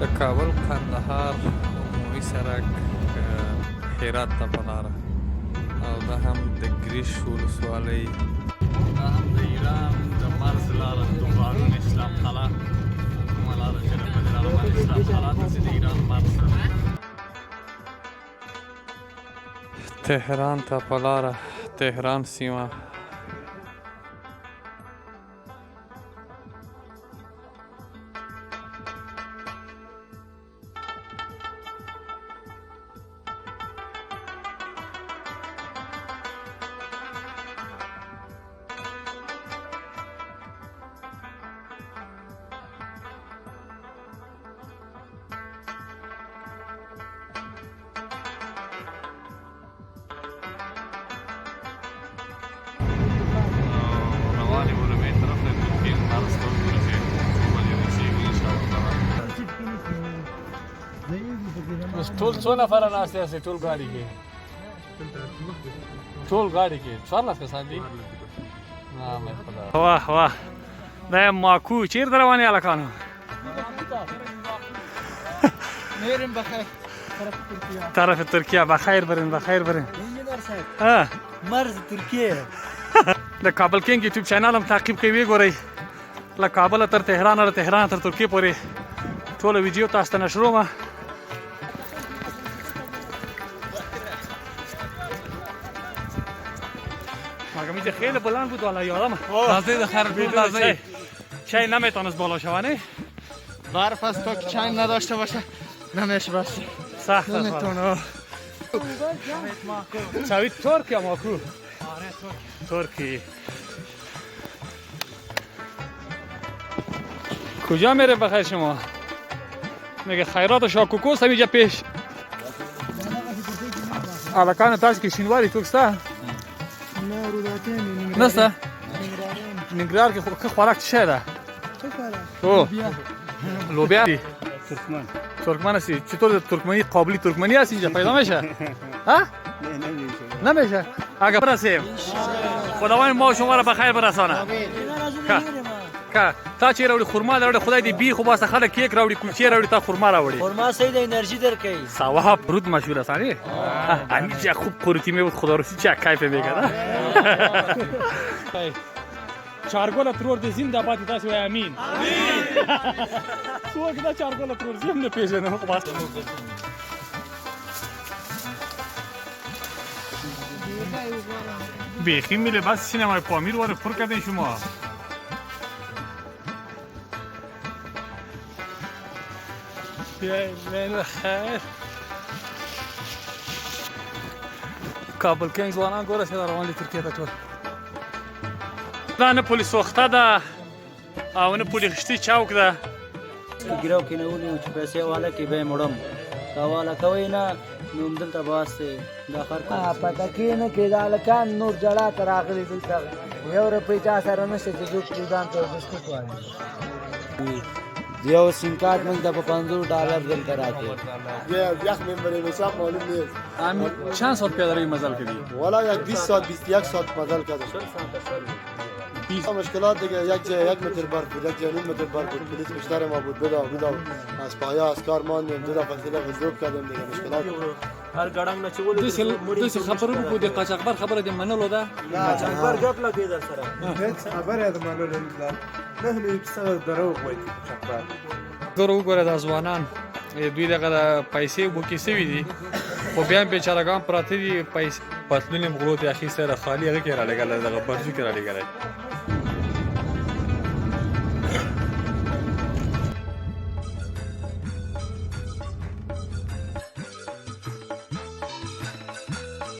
د کابل قندهار عمومي سړک هرات ته په لاره او دا هم د ګریش ولسوالۍ دا هم د ایران د مرز لاره د غارون اسلام قلعه کومه لاره چې د مدینه اسلام قلعه ته ځي د ایران مرز تهران ته په لاره تهران سیمه ټول څو نفره ناست یاستئ ټول ګاډي کې څوارلس کسان دي واه واه دا یم ماکو چیرته روان یې هلکانو طرف ترکیه بخیر برین مرز ترکیه د کابل کینګ یوټیوب چینل هم تعقیب کوئ وګورئ له کابله تر تهران له تهران تر ترکیې پورې ټوله ویډیو تاسو ته نشرومه میگه خیلی بلند بود والا یادم راضی د خیر بود راضی چای نمیتونست بالا شوانه برف است تا که چای نداشته باشه نمیشه بس سخت نمیتونه چاوی ترکیه ماکو ترکی کجا میره بخیر شما میگه خیرات شاکوکوس همینجا پیش الکان تاش که شینواری توکسته نسته؟ نگرار که خوراک چه ده؟ لوبیا ترکمن هستی؟ چطور ترکمنی قابلی ترکمنی هست اینجا پیدا میشه؟ ها؟ نمیشه؟ اگه برسیم خداوند ما شما را بخیر برسانه که تا چی راوړي خورما راوړي خدای دې بی خو واسه خلک کیک راوړي کلچې راوړي تا خورما راوړي خورما صحیح د انرژي درکوي صواب رود مشهور است آره همین چه خوب قورتی میبود خدا رو چه کیف میکرد چارگل ترور د زنده باد تاسو وای امین څوک دا چارگل ترور زم نه پیژنم خو بس بیخی میله بس سینمای پامیر واره پر کردین شما خیر کابل کینګ ځوانان ګوره چې روان دي ترکیه ته ټول دا نه پولیس وخته ده او نه پولیس چوک ده ګیراو کې نه ونیو چې پیسې والا کې به مړم دا والا کوي نه نو دلته باسته دا خر پته کې نه کې دا لکان نور جړه تر اخلي دلته یو روپۍ چا سره نشته چې دوی ځان ته بسکټ وایي یو سیم کارت موږ د $500 دلته راکې یک ممبر حساب معلوم نیست همین چند ساعت پیاده روی مزل کردی؟ والا یک 20 ساعت 21 ساعت مزل کردم مشکلات دیگه یک جای 1 متر برف بود یک جای 9 متر برف بود پلیس بیشتر ما بود بدا از پایا از کار ماندیم دو دفعه غذوب کردیم دیگه مشکلات هر ګړنګ نه چول دې خبرو کو د قاچاقبر خبره د منلو ده قاچاقبر غپ لګي در سره هیڅ خبره د منلو نه نه نه څه دروغ وایي قاچاقبر ګورو ګوره د ځوانان دوی دغه پیسې بوکې سوي دي خو بیا هم بیچارهګان پراته دي پیسې پتلون یې مغلو ته اخیستی ده خالي هغه کې را لګلی دغه برجو کې را لګلی